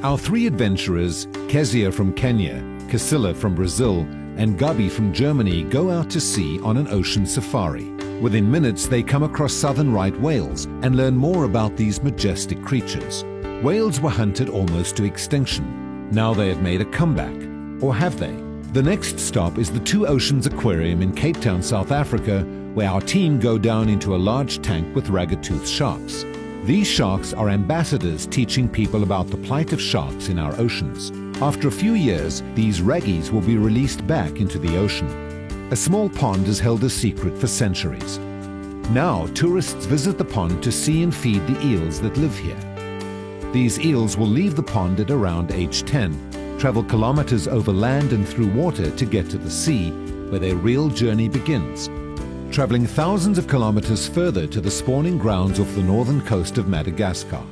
Our three adventurers, Kezia from Kenya, Casilla from Brazil, and Gabi from Germany, go out to sea on an ocean safari. Within minutes, they come across southern right whales and learn more about these majestic creatures. Whales were hunted almost to extinction. Now they have made a comeback. Or have they? The next stop is the Two Oceans Aquarium in Cape Town, South Africa, where our team go down into a large tank with ragged-toothed sharks. These sharks are ambassadors teaching people about the plight of sharks in our oceans. After a few years, these raggies will be released back into the ocean. A small pond has held a secret for centuries. Now, tourists visit the pond to see and feed the eels that live here. These eels will leave the pond at around age 10, travel kilometers over land and through water to get to the sea, where their real journey begins, traveling thousands of kilometers further to the spawning grounds off the northern coast of Madagascar.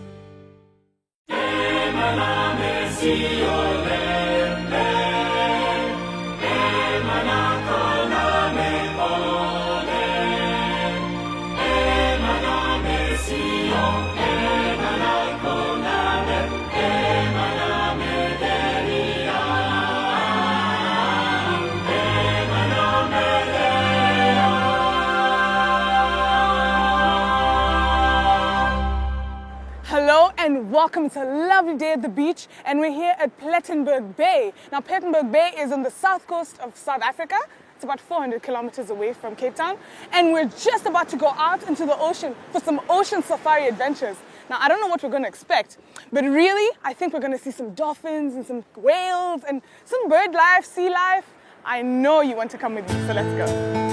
And welcome to a lovely day at the beach, and we're here at Plettenberg Bay. Now, Plettenberg Bay is on the south coast of South Africa. It's about 400 kilometers away from Cape Town, and we're just about to go out into the ocean for some ocean safari adventures. Now, I don't know what we're going to expect, but really, I think we're going to see some dolphins and some whales and some bird life, sea life. I know you want to come with me, so let's go.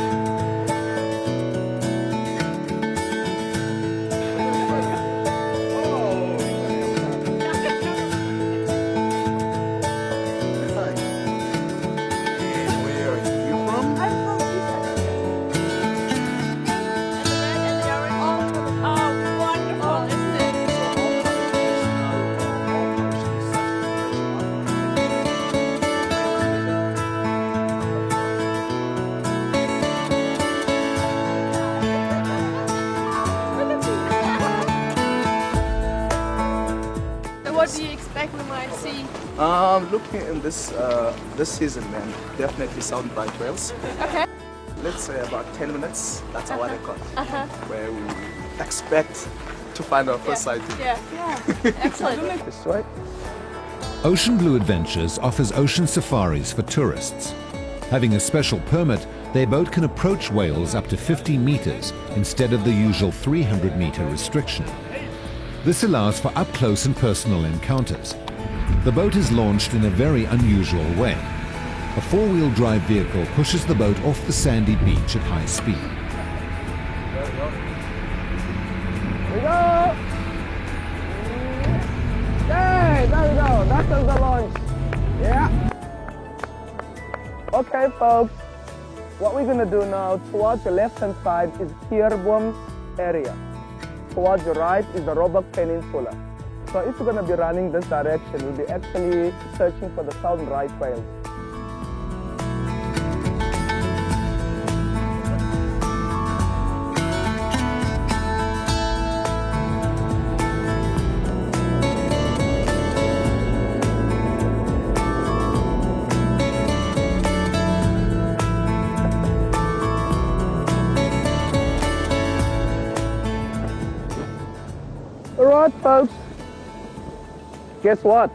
What do you expect we might see? Looking in this season, man, definitely southern right whales. Okay. Let's say about 10 minutes. That's our record. Where we expect to find our first sighting. Yeah. Excellent. That's right. Ocean Blue Adventures offers ocean safaris for tourists. Having a special permit, their boat can approach whales up to 50 meters instead of the usual 300-meter restriction. This allows for up-close and personal encounters. The boat is launched in a very unusual way. A four-wheel drive vehicle pushes the boat off the sandy beach at high speed. There we go. Here we go! Hey, there we go. That is the launch. Yeah. Okay, folks. What we're going to do now, towards the left-hand side is Kierboom area. Towards your right is the Roebuck Peninsula. So if you're going to be running this direction, we'll be actually searching for the southern right whales. Alright folks, guess what?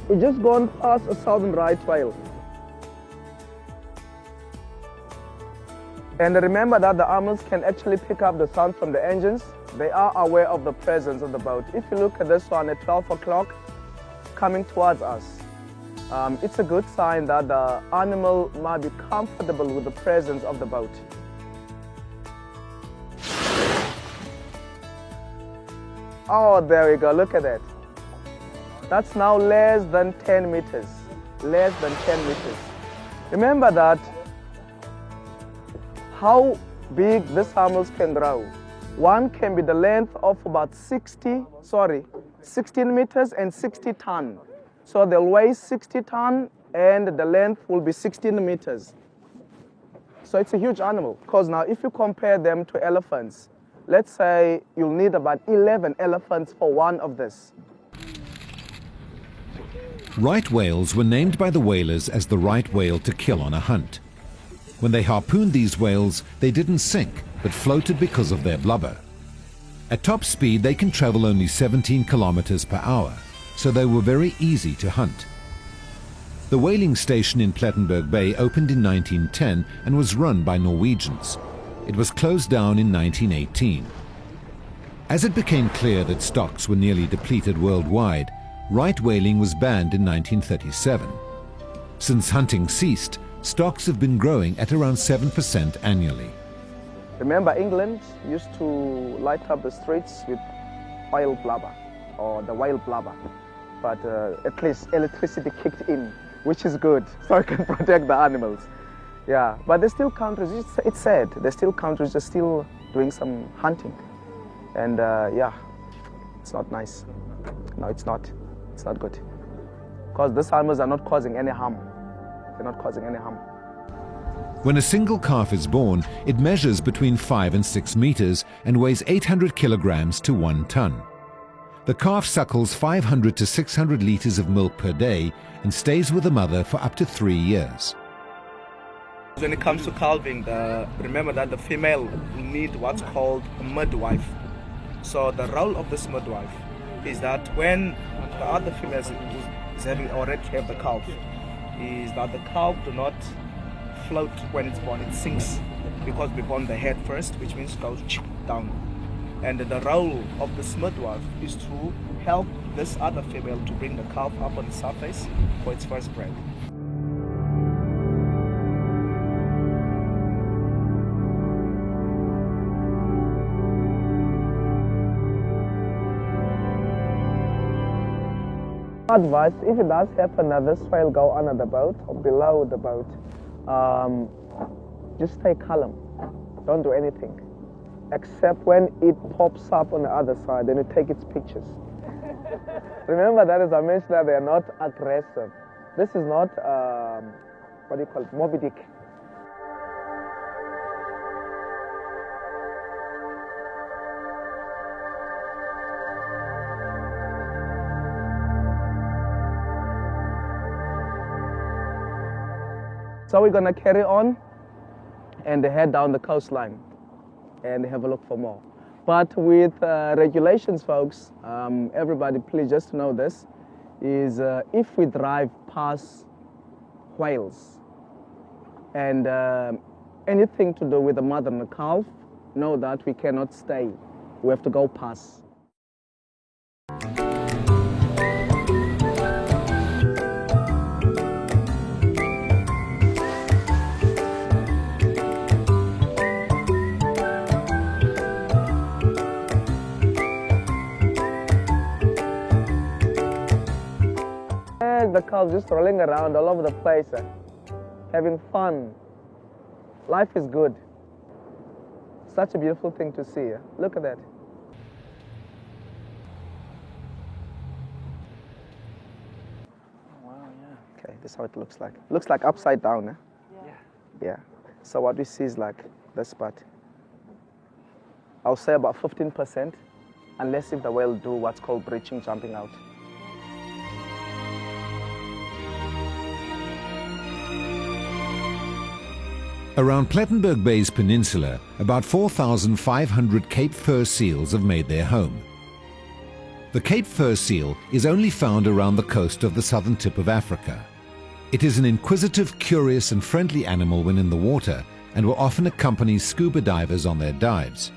We just gone past a southern right whale. And remember that the animals can actually pick up the sound from the engines. They are aware of the presence of the boat. If you look at this one at 12 o'clock coming towards us, it's a good sign that the animal might be comfortable with the presence of the boat. Oh, there we go, look at that. That's now less than 10 meters. Less than 10 meters. Remember that how big these animals can grow. One can be the length of about 16 meters and 60 ton. So they'll weigh 60 ton and the length will be 16 meters. So it's a huge animal, because now if you compare them to elephants, let's say you'll need about 11 elephants for one of this. Right whales were named by the whalers as the right whale to kill on a hunt. When they harpooned these whales, they didn't sink, but floated because of their blubber. At top speed, they can travel only 17 kilometers per hour, so they were very easy to hunt. The whaling station in Plettenberg Bay opened in 1910 and was run by Norwegians. It was closed down in 1918. As it became clear that stocks were nearly depleted worldwide, right whaling was banned in 1937. Since hunting ceased, stocks have been growing at around 7% annually. Remember, England used to light up the streets with oil blubber, or the whale blubber. But at least electricity kicked in, which is good, so it can protect the animals. Yeah, but there's still countries, it's sad, there's still countries just still doing some hunting. And yeah, it's not nice. No, it's not good. Because these animals are not causing any harm. They're not causing any harm. When a single calf is born, it measures between 5 and 6 meters and weighs 800 kilograms to 1 ton. The calf suckles 500 to 600 liters of milk per day and stays with the mother for up to 3 years. When it comes to calving, remember that the female need what's called a midwife. So the role of this midwife is that when the other female is having already have the calf, is that the calf do not float when it's born, it sinks, because we born the head first, which means goes down. And the role of this midwife is to help this other female to bring the calf up on the surface for its first breath. Advice, if it does happen that this whale go under the boat or below the boat, just stay calm. Don't do anything. Except when it pops up on the other side, then you take its pictures. Remember that, as I mentioned, that they are not aggressive. This is not, what do you call it, Moby Dick. So we're going to carry on and head down the coastline and have a look for more. But with regulations, folks, everybody please just know this, is if we drive past whales and anything to do with the mother and the calf, know that we cannot stay. We have to go past. The cows just rolling around all over the place, having fun. Life is good. Such a beautiful thing to see. Look at that. Oh, wow, yeah. Okay, this is how it looks like. Looks like upside down, eh? Yeah. So what we see is like this part. I'll say about 15%, unless if the whale do what's called breaching, jumping out. Around Plettenberg Bay's peninsula, about 4,500 Cape fur seals have made their home. The Cape fur seal is only found around the coast of the southern tip of Africa. It is an inquisitive, curious and friendly animal when in the water and will often accompany scuba divers on their dives.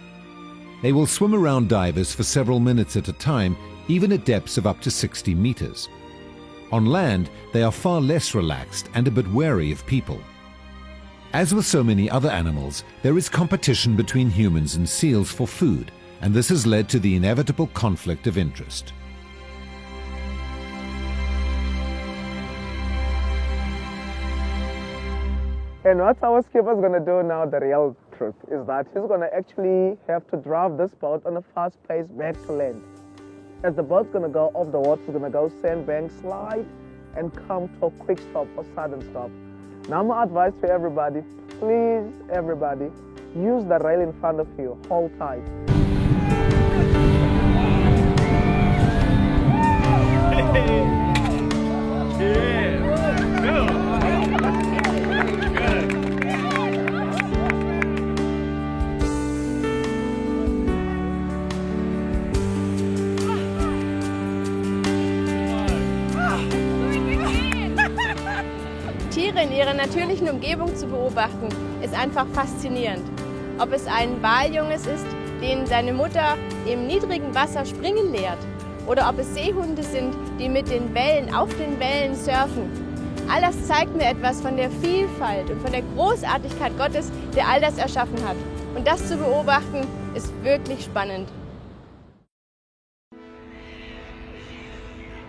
They will swim around divers for several minutes at a time, even at depths of up to 60 meters. On land, they are far less relaxed and a bit wary of people. As with so many other animals, there is competition between humans and seals for food, and this has led to the inevitable conflict of interest. And what our skipper's going to do now, the real truth, is that he's going to actually have to drive this boat on a fast pace back to land. As the boat's going to go off the water, it's going to go sandbank, slide, and come to a quick stop or sudden stop. Now my advice for everybody, please everybody, use the rail in front of you, hold tight. in ihrer natürlichen Umgebung zu beobachten, ist einfach faszinierend. Ob es ein Waljunges ist, den seine Mutter im niedrigen Wasser springen lehrt, oder ob es Seehunde sind, die mit den Wellen auf den Wellen surfen. All das zeigt mir etwas von der Vielfalt und von der Großartigkeit Gottes, der all das erschaffen hat. Und das zu beobachten, ist wirklich spannend.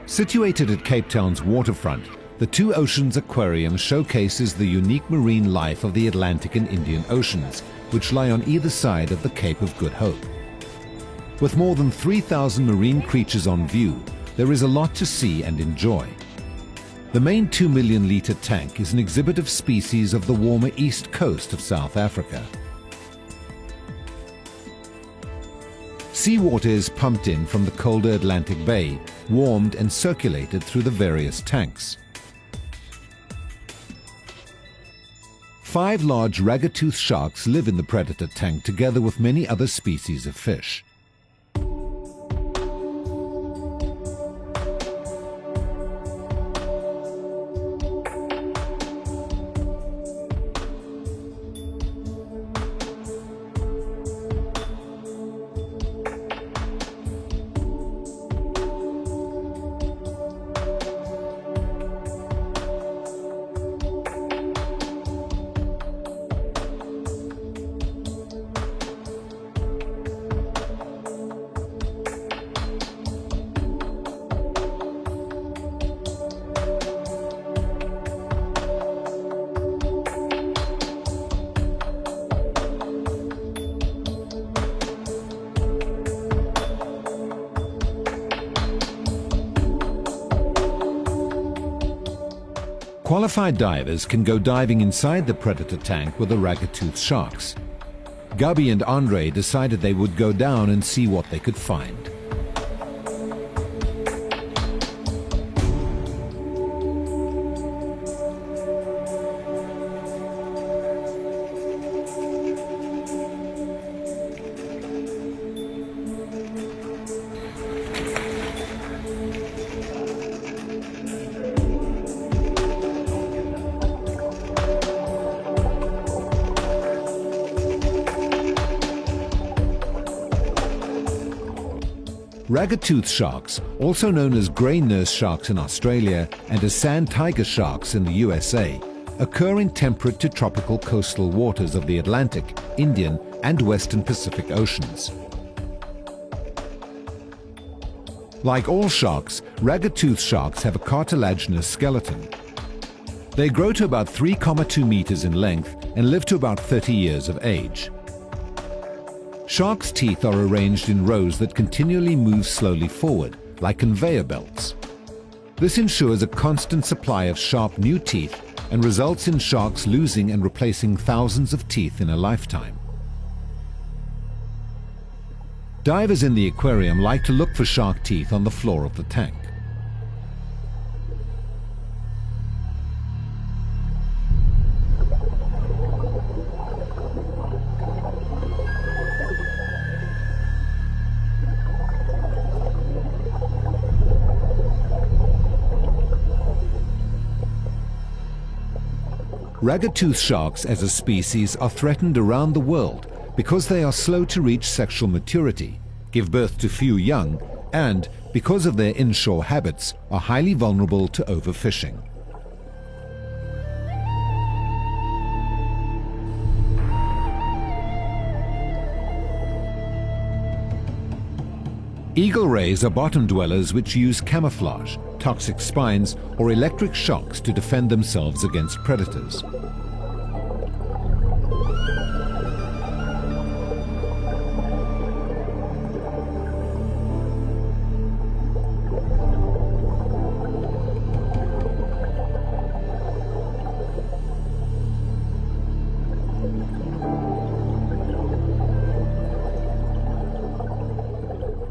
Situated at Cape Town's waterfront, the Two Oceans Aquarium showcases the unique marine life of the Atlantic and Indian Oceans, which lie on either side of the Cape of Good Hope. With more than 3,000 marine creatures on view, there is a lot to see and enjoy. The main 2 million litre tank is an exhibit of species of the warmer east coast of South Africa. Seawater is pumped in from the colder Atlantic Bay, warmed and circulated through the various tanks. 5 large ragged-toothed sharks live in the predator tank together with many other species of fish. Qualified divers can go diving inside the predator tank with the ragged-toothed sharks. Gabi and Andre decided they would go down and see what they could find. Ragged-toothed sharks, also known as grey nurse sharks in Australia and as sand tiger sharks in the USA, occur in temperate to tropical coastal waters of the Atlantic, Indian and Western Pacific Oceans. Like all sharks, ragged-toothed sharks have a cartilaginous skeleton. They grow to about 3,2 meters in length and live to about 30 years of age. Sharks' teeth are arranged in rows that continually move slowly forward, like conveyor belts. This ensures a constant supply of sharp new teeth and results in sharks losing and replacing thousands of teeth in a lifetime. Divers in the aquarium like to look for shark teeth on the floor of the tank. Ragged-toothed sharks as a species are threatened around the world because they are slow to reach sexual maturity, give birth to few young, and, because of their inshore habits, are highly vulnerable to overfishing. Eagle rays are bottom dwellers which use camouflage, toxic spines, or electric shocks to defend themselves against predators.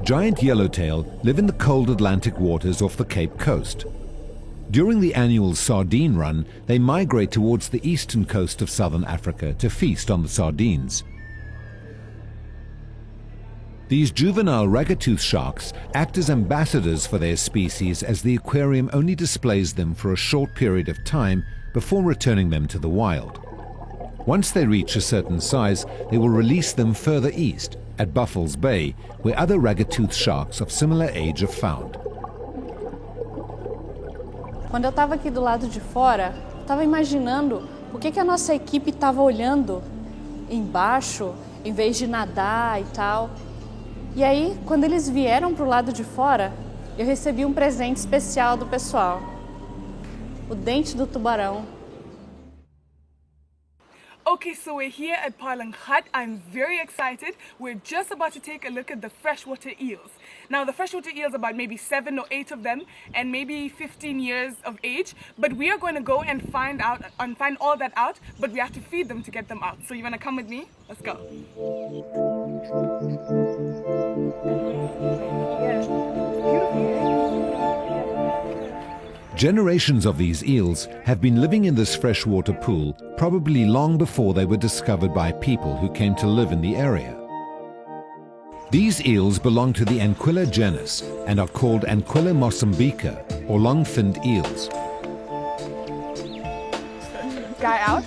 Giant yellowtail live in the cold Atlantic waters off the Cape Coast. During the annual sardine run, they migrate towards the eastern coast of southern Africa to feast on the sardines. These juvenile ragged-toothed sharks act as ambassadors for their species, as the aquarium only displays them for a short period of time before returning them to the wild. Once they reach a certain size, they will release them further east, at Buffalo's Bay, where other ragged-toothed sharks of similar age are found. Quando eu estava aqui do lado de fora, eu estava imaginando o que a nossa equipe estava olhando embaixo, em vez de nadar e tal. E aí, quando eles vieram para o lado de fora, eu recebi um presente especial do pessoal. O dente do tubarão. Okay, so we're here at Palang Hut. I'm very excited. We're just about to take a look at the freshwater eels. Now, the freshwater eels, about maybe 7 or 8 of them, and maybe 15 years of age. But we are going to go and find all that out, but we have to feed them to get them out. So you want to come with me? Let's go. Generations of these eels have been living in this freshwater pool probably long before they were discovered by people who came to live in the area. These eels belong to the Anquilla genus and are called Anquilla mozambica, or long-finned eels. Guy out?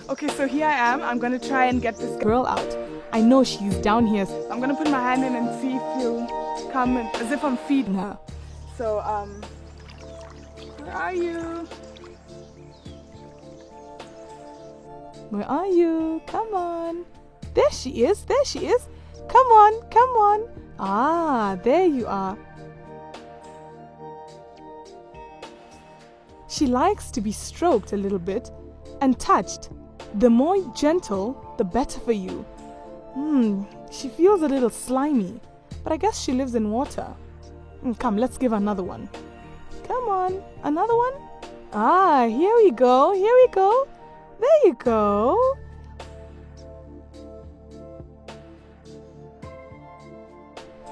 Okay, so here I am. I'm going to try and get this girl out. I know she's down here. So I'm going to put my hand in and see if she'll come in, as if I'm feeding her. So, where are you? Where are you? Come on. There she is. There she is. Come on. Come on. Ah, there you are. She likes to be stroked a little bit and touched. The more gentle, the better for you. She feels a little slimy, but I guess she lives in water. Come, let's give her another one. Come on, another one? Ah, here we go, here we go. There you go.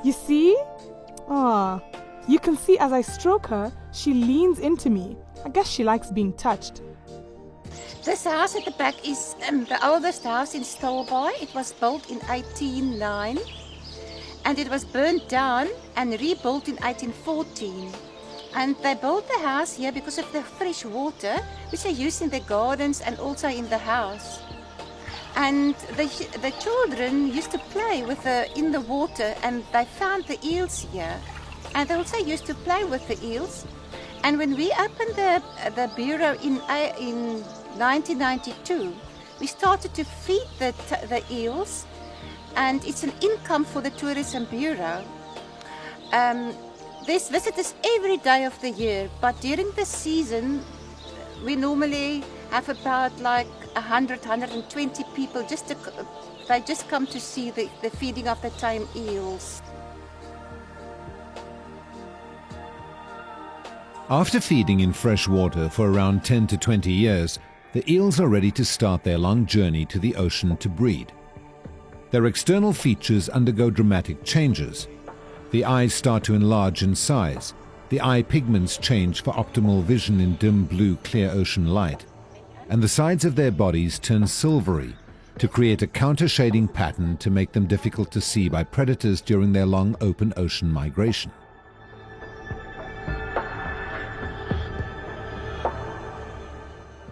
You see? Ah, you can see as I stroke her, she leans into me. I guess she likes being touched. This house at the back is the oldest house in Stilbaai. It was built in 1809 and it was burnt down and rebuilt in 1814. And they built the house here because of the fresh water which they used in the gardens and also in the house. And the children used to play in the water, and they found the eels here. And they also used to play with the eels. And when we opened the bureau in 1992, we started to feed the eels, and it's an income for the Tourism Bureau. There's visitors every day of the year, but during the season, we normally have about like 100, 120 people. They just come to see the feeding of the tame eels. After feeding in fresh water for around 10 to 20 years, the eels are ready to start their long journey to the ocean to breed. Their external features undergo dramatic changes. The eyes start to enlarge in size. The eye pigments change for optimal vision in dim blue clear ocean light. And the sides of their bodies turn silvery to create a counter-shading pattern to make them difficult to see by predators during their long open ocean migration.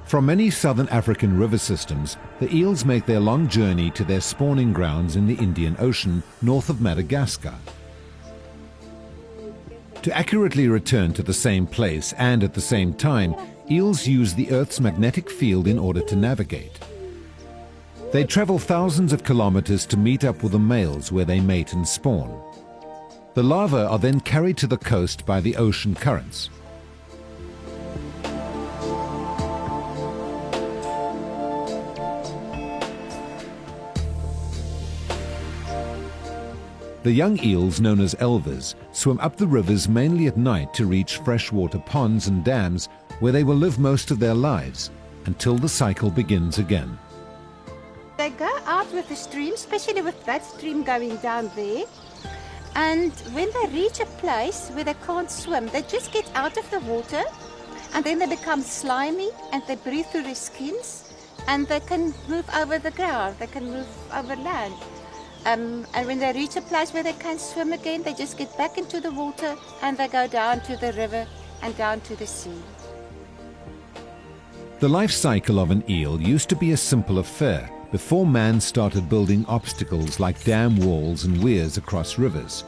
From many southern African river systems, the eels make their long journey to their spawning grounds in the Indian Ocean, north of Madagascar. To accurately return to the same place and at the same time, eels use the Earth's magnetic field in order to navigate. They travel thousands of kilometers to meet up with the males where they mate and spawn. The larvae are then carried to the coast by the ocean currents. The young eels, known as elvers, swim up the rivers mainly at night to reach freshwater ponds and dams where they will live most of their lives until the cycle begins again. They go out with the stream, especially with that stream going down there. And when they reach a place where they can't swim, they just get out of the water and then they become slimy and they breathe through their skins and they can move over the ground, they can move over land. And when they reach a place where they can't swim again, they just get back into the water and they go down to the river and down to the sea. The life cycle of an eel used to be a simple affair before man started building obstacles like dam walls and weirs across rivers.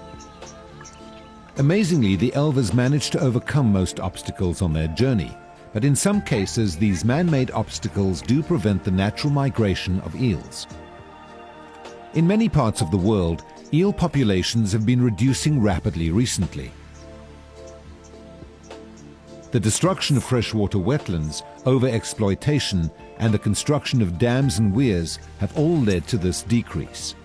Amazingly, the elvers managed to overcome most obstacles on their journey, but in some cases these man-made obstacles do prevent the natural migration of eels. In many parts of the world, eel populations have been reducing rapidly recently. The destruction of freshwater wetlands, over-exploitation, and the construction of dams and weirs have all led to this decrease.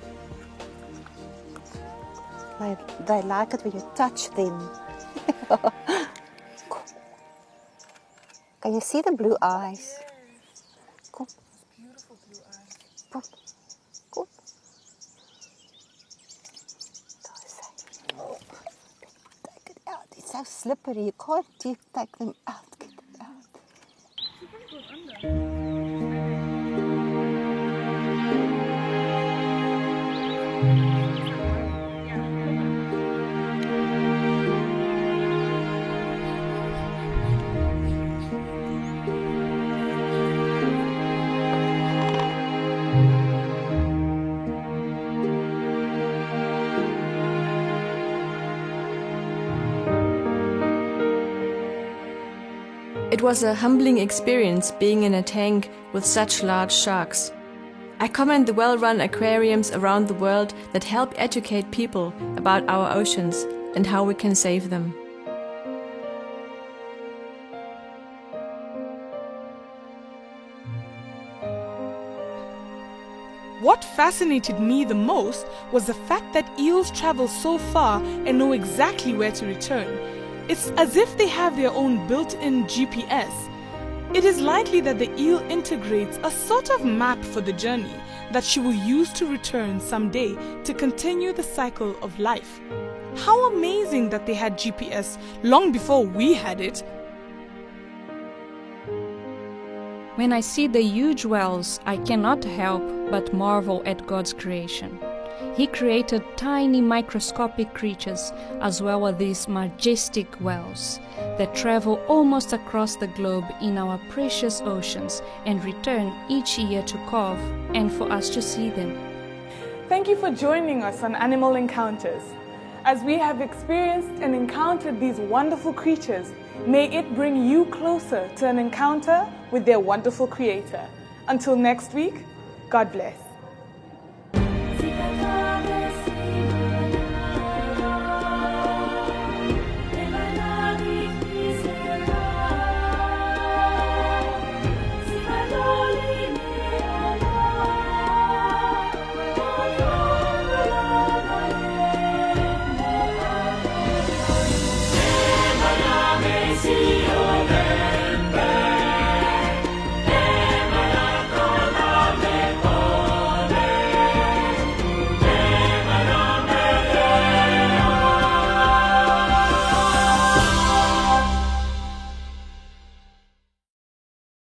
They like it when you touch them. Can you see the blue eyes? Come. Beautiful blue eyes. Come. Come. Take it out. It's so slippery. You can't take them out. Get it out. It was a humbling experience being in a tank with such large sharks. I commend the well-run aquariums around the world that help educate people about our oceans and how we can save them. What fascinated me the most was the fact that eels travel so far and know exactly where to return. It's as if they have their own built-in GPS. It is likely that the eel integrates a sort of map for the journey that she will use to return someday to continue the cycle of life. How amazing that they had GPS long before we had it. When I see the huge whales, I cannot help but marvel at God's creation. He created tiny microscopic creatures as well as these majestic whales that travel almost across the globe in our precious oceans and return each year to Cove and for us to see them. Thank you for joining us on Animal Encounters. As we have experienced and encountered these wonderful creatures, may it bring you closer to an encounter with their wonderful Creator. Until next week, God bless.